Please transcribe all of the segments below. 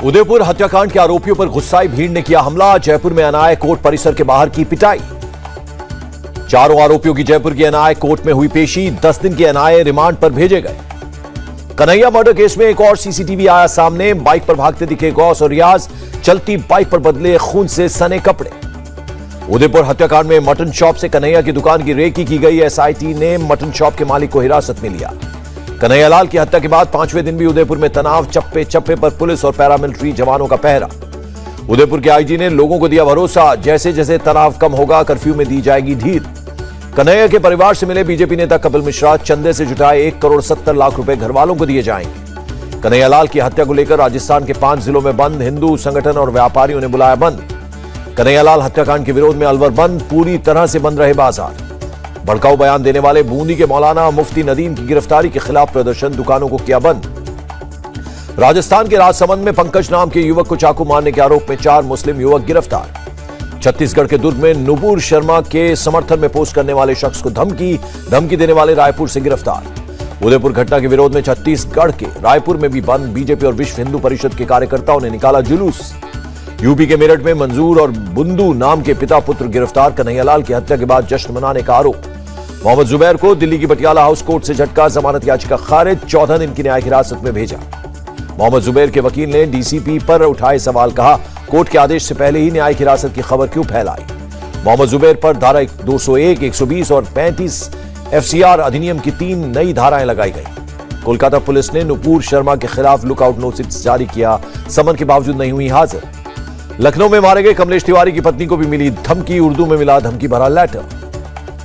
उदयपुर हत्याकांड के आरोपियों पर गुस्साई भीड़ ने किया हमला। जयपुर में एनआईए कोर्ट परिसर के बाहर की पिटाई। चारों आरोपियों की जयपुर की एनआईए कोर्ट में हुई पेशी। 10 दिन के एनआईए रिमांड पर भेजे गए। कन्हैया मर्डर केस में एक और सीसीटीवी आया सामने। बाइक पर भागते दिखे गौस और रियाज, चलती बाइक पर बदले खून से सने कपड़े। उदयपुर हत्याकांड में मटन शॉप से कन्हैया की दुकान की रेकी की गई। एसआईटी ने मटन शॉप के मालिक को हिरासत में लिया। कन्हैयालाल की हत्या के बाद 5वें दिन भी उदयपुर में तनाव। चप्पे चप्पे पर पुलिस और पैरामिलिट्री जवानों का पहरा। उदयपुर के आईजी ने लोगों को दिया भरोसा, जैसे जैसे तनाव कम होगा कर्फ्यू में दी जाएगी ढील। कन्हैया के परिवार से मिले बीजेपी नेता कपिल मिश्रा। चंदे से जुटाए 1 करोड़ 70 लाख रुपए घर वालों को दिए जाएंगे। कन्हैयालाल की हत्या को लेकर राजस्थान के 5 जिलों में बंद। हिंदू संगठन और व्यापारियों ने बुलाया बंद। कन्हैयालाल हत्याकांड के विरोध में अलवर बंद। पूरी तरह से बंद रहे बाजार। भड़काऊ बयान देने वाले बूंदी के मौलाना मुफ्ती नदीम की गिरफ्तारी के खिलाफ प्रदर्शन। दुकानों को किया बंद। राजस्थान के राजसमंद में पंकज नाम के युवक को चाकू मारने के आरोप में 4 मुस्लिम युवक गिरफ्तार। छत्तीसगढ़ के दुर्ग में नुपुर शर्मा के समर्थन में पोस्ट करने वाले शख्स को धमकी देने वाले रायपुर से गिरफ्तार। उदयपुर घटना के विरोध में छत्तीसगढ़ के रायपुर में भी बंद। बीजेपी और विश्व हिंदू परिषद के कार्यकर्ताओं ने निकाला जुलूस। यूपी के मेरठ में मंजूर और बुंदू नाम के पिता पुत्र गिरफ्तार। कन्हैयालाल की हत्या के बाद जश्न मनाने का आरोप। मोहम्मद जुबैर को दिल्ली की पटियाला हाउस कोर्ट से झटका। जमानत याचिका खारिज। 14 दिन की न्यायिक हिरासत में भेजा। मोहम्मद जुबैर के वकील ने डीसीपी पर उठाए सवाल। कहा, कोर्ट के आदेश से पहले ही न्यायिक हिरासत की खबर क्यों फैलाई। मोहम्मद जुबैर पर धारा 201, 120 और 35 एफसीआर अधिनियम की 3 नई धाराएं लगाई गई। कोलकाता पुलिस ने नुपुर शर्मा के खिलाफ लुकआउट नोटिस जारी किया। समन के बावजूद नहीं हुई हाजिर। लखनऊ में मारे गए कमलेश तिवारी की पत्नी को भी मिली धमकी। उर्दू में मिला धमकी भरा लेटर।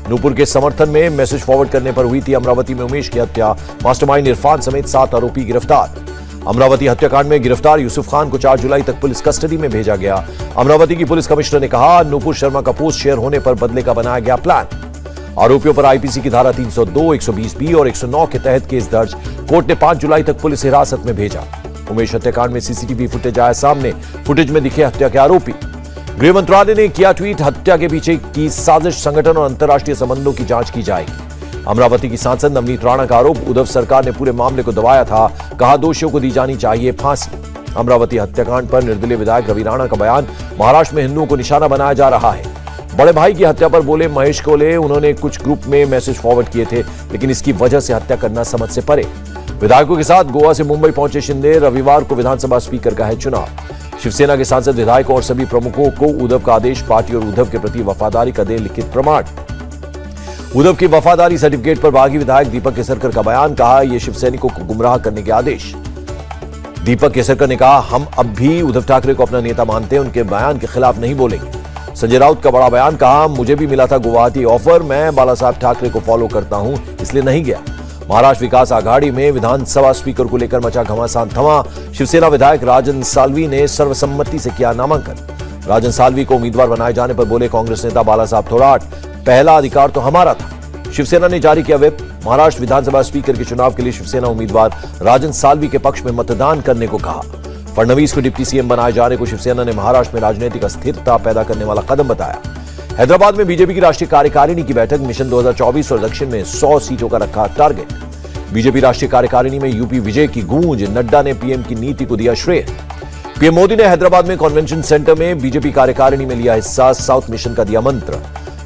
नूपुर के समर्थन में मैसेज फॉरवर्ड करने पर हुई थी अमरावती में उमेश की हत्या। मास्टरमाइंड इरफान समेत 7 आरोपी गिरफ्तार। अमरावती हत्याकांड में गिरफ्तार यूसुफ खान को 4 जुलाई तक पुलिस कस्टडी में भेजा गया। अमरावती की पुलिस कमिश्नर ने कहा, नूपुर शर्मा का पोस्ट शेयर होने पर बदले का बनाया गया प्लान। आरोपियों पर आईपीसी की धारा 302, 120 बी और 109 के तहत केस दर्ज। कोर्ट ने 5 जुलाई तक पुलिस हिरासत में भेजा। उमेश हत्याकांड में सीसीटीवी फुटेज आया सामने। फुटेज में दिखे हत्या के आरोपी। गृह मंत्रालय ने किया ट्वीट, हत्या के पीछे की साजिश, संगठन और अंतर्राष्ट्रीय संबंधों की जांच की जाएगी। अमरावती की सांसद नवनीत राणा का आरोप, उद्धव सरकार ने पूरे मामले को दबाया था। कहा, दोषियों को दी जानी चाहिए फांसी। अमरावती हत्याकांड पर निर्दलीय विधायक रवि राणा का बयान, महाराष्ट्र में हिंदुओं को निशाना बनाया जा रहा है। बड़े भाई की हत्या पर बोले महेश कोले, उन्होंने कुछ ग्रुप में मैसेज फॉरवर्ड किए थे, लेकिन इसकी वजह से हत्या करना समझ से परे। विधायकों के साथ गोवा से मुंबई पहुंचे शिंदे। रविवार को विधानसभा स्पीकर का है चुनाव। शिवसेना के सांसद, विधायकों और सभी प्रमुखों को उद्धव का आदेश। पार्टी और उद्धव के प्रति वफादारी का दे लिखित प्रमाण। उद्धव की वफादारी सर्टिफिकेट पर बागी विधायक दीपक केसरकर का बयान। कहा, यह शिवसैनिकों को गुमराह करने के आदेश। दीपक केसरकर ने कहा, हम अब भी उद्धव ठाकरे को अपना नेता मानते हैं, उनके बयान के खिलाफ नहीं बोलेंगे। संजय राउत का बड़ा बयान। कहा, मुझे भी मिला था गुवाहाटी ऑफर, मैं बाला साहब ठाकरे को फॉलो करता हूं, इसलिए नहीं गया। महाराष्ट्र विकास आघाड़ी में विधानसभा स्पीकर को लेकर मचा घमासान थमा। शिवसेना विधायक राजन साल्वी ने सर्वसम्मति से किया नामांकन। राजन साल्वी को उम्मीदवार बनाए जाने पर बोले कांग्रेस नेता बाला साहब थोराट, पहला अधिकार तो हमारा था। शिवसेना ने जारी किया व्हिप। महाराष्ट्र विधानसभा स्पीकर के चुनाव के लिए शिवसेना उम्मीदवार राजन साल्वी के पक्ष में मतदान करने को कहा। फडणवीस को डिप्टी सीएम बनाए जाने को शिवसेना ने महाराष्ट्र में राजनीतिक अस्थिरता पैदा करने वाला कदम बताया। हैदराबाद में बीजेपी की राष्ट्रीय कार्यकारिणी की बैठक। मिशन 2024 और दक्षिण में 100 सीटों का रखा टारगेट। बीजेपी राष्ट्रीय कार्यकारिणी में यूपी विजय की गूंज। नड्डा ने पीएम की नीति को दिया श्रेय। पीएम मोदी ने हैदराबाद में कन्वेंशन सेंटर में बीजेपी कार्यकारिणी में लिया हिस्सा। साउथ मिशन का दिया मंत्र।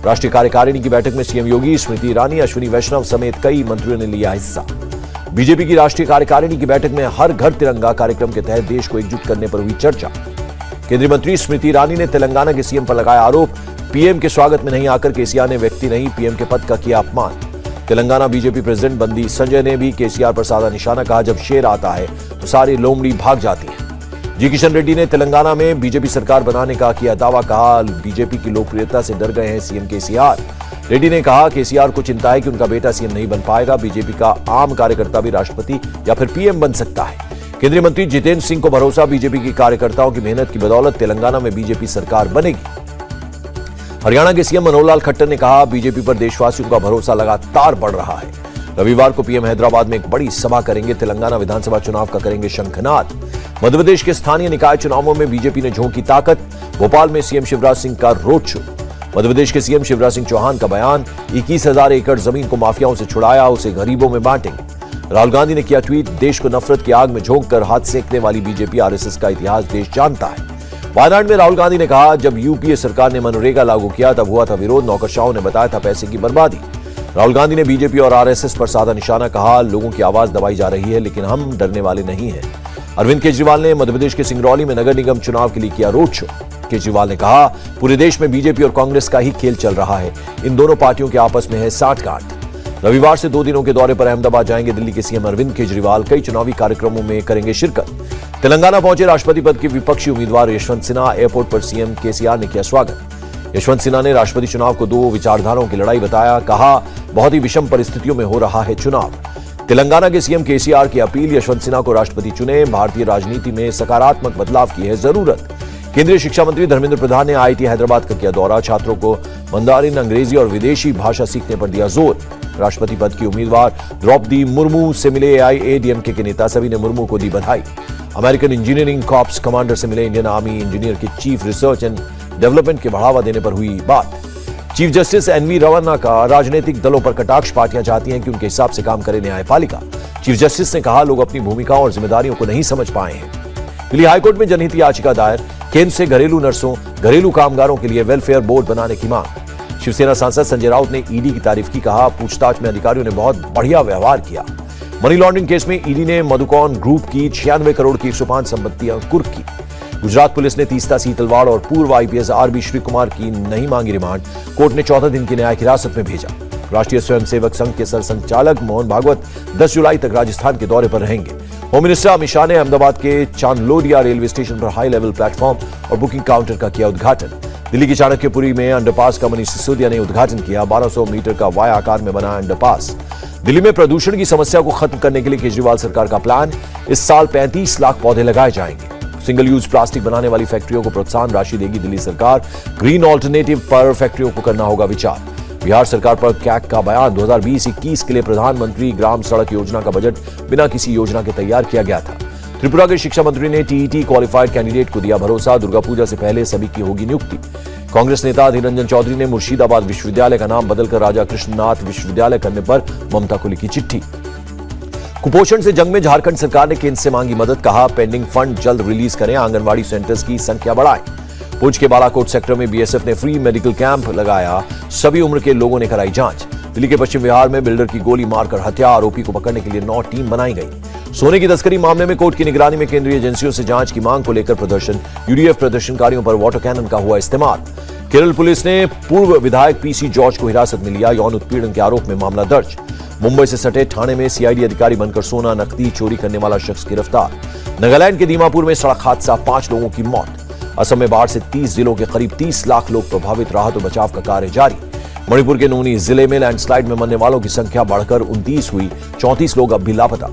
राष्ट्रीय कार्यकारिणी की बैठक में सीएम योगी, स्मृति ईरानी, अश्विनी वैष्णव समेत कई मंत्रियों ने लिया हिस्सा। बीजेपी की राष्ट्रीय कार्यकारिणी की बैठक में हर घर तिरंगा कार्यक्रम के तहत देश को एकजुट करने पर हुई चर्चा। केंद्रीय मंत्री स्मृति ईरानी ने तेलंगाना के सीएम पर लगाया आरोप, पीएम के स्वागत में नहीं आकर केसीआर ने व्यक्ति नहीं पीएम के पद का किया अपमान। तेलंगाना बीजेपी प्रेसिडेंट बंदी संजय ने भी केसीआर पर साधा निशाना। कहा, जब शेर आता है तो सारी लोमड़ी भाग जाती है। जी किशन रेड्डी ने तेलंगाना में बीजेपी सरकार बनाने का किया दावा। कहा, बीजेपी की लोकप्रियता से डर गए हैं सीएम केसीआर। रेड्डी ने कहा, केसीआर को चिंता है कि उनका बेटा सीएम नहीं बन पाएगा। बीजेपी का आम कार्यकर्ता भी राष्ट्रपति या फिर पीएम बन सकता है। केंद्रीय मंत्री जितेंद्र सिंह को भरोसा, बीजेपी की कार्यकर्ताओं की मेहनत की बदौलत तेलंगाना में बीजेपी सरकार बनेगी। हरियाणा के सीएम मनोहर लाल खट्टर ने कहा, बीजेपी पर देशवासियों का भरोसा लगातार बढ़ रहा है। रविवार को पीएम हैदराबाद में एक बड़ी सभा करेंगे। तेलंगाना विधानसभा चुनाव का करेंगे शंखनाद। मध्यप्रदेश के स्थानीय निकाय चुनावों में बीजेपी ने झोंकी ताकत। भोपाल में सीएम शिवराज सिंह का रोड शो। मध्यप्रदेश के सीएम शिवराज सिंह चौहान का बयान, 21,000 एकड़ जमीन को माफियाओं से छुड़ाया, उसे गरीबों में बांटेंगे। राहुल गांधी ने किया ट्वीट, देश को नफरत की आग में झोंककर हाथ सेकने वाली बीजेपी आरएसएस का इतिहास देश जानता है। वायनाड में राहुल गांधी ने कहा, जब यूपीए सरकार ने मनरेगा लागू किया तब हुआ था विरोध, नौकरशाहों ने बताया था पैसे की बर्बादी। राहुल गांधी ने बीजेपी और आरएसएस पर साधा निशाना, कहा लोगों की आवाज दबाई जा रही है लेकिन हम डरने वाले नहीं हैं। अरविंद केजरीवाल ने मध्यप्रदेश के सिंगरौली में नगर निगम चुनाव के लिए किया रोड शो। केजरीवाल ने कहा, पूरे देश में बीजेपी और कांग्रेस का ही खेल चल रहा है, इन दोनों पार्टियों के आपस में है साठगांठ। रविवार से 2 दिनों के दौरे पर अहमदाबाद जाएंगे दिल्ली के सीएम अरविंद केजरीवाल, कई चुनावी कार्यक्रमों में करेंगे शिरकत। तेलंगाना पहुंचे राष्ट्रपति पद के विपक्षी उम्मीदवार यशवंत सिन्हा, एयरपोर्ट पर सीएम केसीआर ने किया स्वागत। यशवंत सिन्हा ने राष्ट्रपति चुनाव को 2 विचारधाराओं की लड़ाई बताया, कहा बहुत ही विषम परिस्थितियों में हो रहा है चुनाव। तेलंगाना के सीएम केसीआर की अपील, यशवंत सिन्हा को राष्ट्रपति चुने, भारतीय राजनीति में सकारात्मक बदलाव की है जरूरत। केंद्रीय शिक्षा मंत्री धर्मेंद्र प्रधान ने आईआईटी हैदराबाद का किया दौरा, छात्रों को मंदारिन, अंग्रेजी और विदेशी भाषा सीखने पर दिया जोर। राष्ट्रपति पद की उम्मीदवार द्रौपदी मुर्मू से मिले एआईएडीएमके के नेता, सभी ने मुर्मू को दी बधाई। अमेरिकन इंजीनियरिंग कॉर्प्स कमांडर से मिले इंडियन आर्मी इंजीनियर के चीफ रिसर्च एंड डेवलपमेंट के बढ़ावा देने पर हुई बात। चीफ जस्टिस एनवी रमन्ना का, राजनीतिक दलों पर कटाक्ष, पार्टियां चाहती हैं कि उनके हिसाब से काम करे न्यायपालिका। चीफ जस्टिस ने कहा, लोग अपनी भूमिकाओं और जिम्मेदारियों को नहीं समझ पाए हैं। दिल्ली हाईकोर्ट में जनहित याचिका दायर, केंद्र से घरेलू नर्सों, घरेलू कामगारों के लिए वेलफेयर बोर्ड बनाने की मांग। शिवसेना सांसद संजय राउत ने ईडी की तारीफ की, कहा पूछताछ में अधिकारियों ने बहुत बढ़िया व्यवहार किया। मनी लॉन्ड्रिंग केस में ईडी ने मधुकौन ग्रुप की 96 करोड़ की 105 संपत्तियां कुर्क की। गुजरात पुलिस ने तीस्ता सीतलवाड़ और पूर्व आईपीएस आरबी श्री कुमार की नहीं मांगी रिमांड, कोर्ट ने 14 दिन की न्यायिक हिरासत में भेजा। राष्ट्रीय स्वयंसेवक संघ के सरसंघचालक मोहन भागवत 10 जुलाई तक राजस्थान के दौरे पर रहेंगे। होम मिनिस्टर अमित शाह ने अहमदाबाद के चांदलोडिया रेलवे स्टेशन पर हाई लेवल प्लेटफॉर्म और बुकिंग काउंटर का किया उद्घाटन। दिल्ली की चाणक्यपुरी में अंडरपास का मनीष सिसोदिया ने उद्घाटन किया। 1200 मीटर का वाय आकार में बना अंडरपास। दिल्ली में प्रदूषण की समस्या को खत्म करने के लिए केजरीवाल सरकार का प्लान, इस साल 35 लाख पौधे लगाए जाएंगे। सिंगल यूज प्लास्टिक बनाने वाली फैक्ट्रियों को प्रोत्साहन राशि देगी दिल्ली सरकार। ग्रीन ऑल्टरनेटिव पर फैक्ट्रियों को करना होगा विचार। बिहार सरकार पर कैग का बयान, 2020-21 के लिए प्रधानमंत्री ग्राम सड़क योजना का बजट बिना किसी योजना के तैयार किया गया था। त्रिपुरा के शिक्षा मंत्री ने टीईटी क्वालिफाइड कैंडिडेट को दिया भरोसा, दुर्गा पूजा से पहले सभी की होगी नियुक्ति। कांग्रेस नेता अधीर रंजन चौधरी ने मुर्शिदाबाद विश्वविद्यालय का नाम बदलकर राजा कृष्णनाथ विश्वविद्यालय करने पर ममता को लिखी चिट्ठी। कुपोषण से जंग में झारखंड सरकार ने केंद्र से मांगी मदद, कहा पेंडिंग फंड जल्द रिलीज करें, आंगनबाड़ी सेंटर्स की संख्या बढ़ाएं। पुंछ के बालाकोट सेक्टर में बीएसएफ ने फ्री मेडिकल कैंप लगाया, सभी उम्र के लोगों ने कराई जांच। दिल्ली के पश्चिम बिहार में बिल्डर की गोली मारकर हत्या, आरोपी को पकड़ने के लिए 9 टीम बनाई गई। सोने की तस्करी मामले में कोर्ट की निगरानी में केंद्रीय एजेंसियों से जांच की मांग को लेकर प्रदर्शन, यूडीएफ प्रदर्शनकारियों पर वाटर कैनन का हुआ इस्तेमाल। केरल पुलिस ने पूर्व विधायक पीसी जॉर्ज को हिरासत में लिया, यौन उत्पीड़न के आरोप में मामला दर्ज। मुंबई से सटे थाने में सीआईडी अधिकारी बनकर सोना नकदी चोरी करने वाला शख्स गिरफ्तार। नागालैंड के दीमापुर में सड़क हादसा, 5 लोगों की मौत। असम में बाढ़ से 30 जिलों के करीब 30 लाख लोग प्रभावित, राहत और बचाव का कार्य जारी। मणिपुर के नोनी जिले में लैंडस्लाइड में मरने वालों की संख्या बढ़कर 29 हुई, 34 लोग अब भी लापता।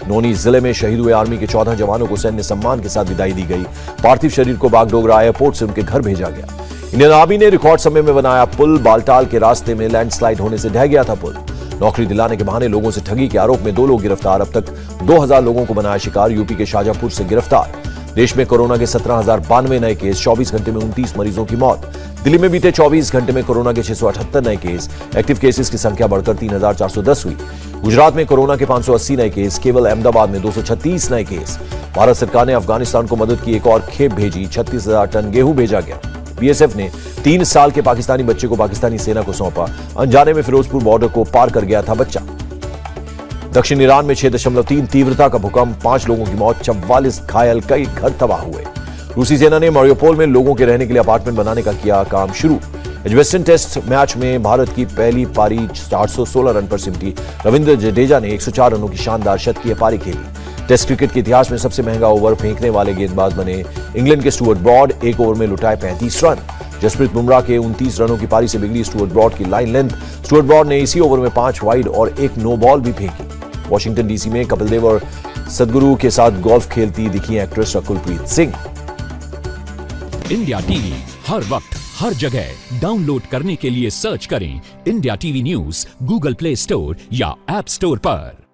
नोनी जिले में शहीद हुए आर्मी के 14 जवानों को सैन्य सम्मान के साथ विदाई दी गई। पार्थिव शरीर को बागडोगरा एयरपोर्ट से उनके घर भेजा गया। इंडियन आर्मी ने रिकॉर्ड समय में बनाया पुल, बालटाल के रास्ते में लैंडस्लाइड होने से ढह गया था पुल। नौकरी दिलाने के बहाने लोगों से ठगी के आरोप में 2 लोग गिरफ्तार, अब तक 2000 लोगों को बनाया शिकार। यूपी के शाजापुर से गिरफ्तार। देश में कोरोना के 17,092 नए केस, 24 घंटे में 29 मरीजों की मौत। दिल्ली में बीते 24 घंटे में कोरोना के 678 नए केस, एक्टिव केसेस की संख्या बढ़कर 3,410 हुई। गुजरात में कोरोना के 580 नए केस, केवल अहमदाबाद में 236 नए केस। भारत सरकार ने अफगानिस्तान को मदद की एक और खेप भेजी, 36,000 टन गेहूं भेजा गया। बीएसएफ ने 3 साल के पाकिस्तानी बच्चे को पाकिस्तानी सेना को सौंपा, अनजाने में फिरोजपुर बॉर्डर को पार कर गया था बच्चा। दक्षिण ईरान में 6.3 तीव्रता का भूकंप, 5 लोगों की मौत, 44 घायल, कई घर तबाह हुए। रूसी सेना ने मारियोपोल में लोगों के रहने के लिए अपार्टमेंट बनाने का किया काम शुरू। एजबेस्टन टेस्ट मैच में भारत की पहली पारी 416 रन पर सिमटी। रविंद्र जडेजा ने 104 रनों की शानदार शतकीय पारी खेली। टेस्ट क्रिकेट के इतिहास में सबसे महंगा ओवर फेंकने वाले गेंदबाज बने इंग्लैंड के स्टुअर्ट ब्रॉड, 1 ओवर में लुटाए 35 रन। जसप्रीत बुमराह के 29 रनों की पारी से बिगड़ी स्टुअर्ट ब्रॉड की लाइन लेंथ। स्टुअर्ट ब्रॉड ने इसी ओवर में 5 वाइड और 1 नो बॉल भी फेंकी। वॉशिंगटन डीसी में कपिल देव और सदगुरु के साथ गोल्फ खेलती दिखी actress Rakulpreet Singh. India TV हर वक्त हर जगह डाउनलोड करने के लिए सर्च करें India TV news Google play store या ऐप स्टोर पर।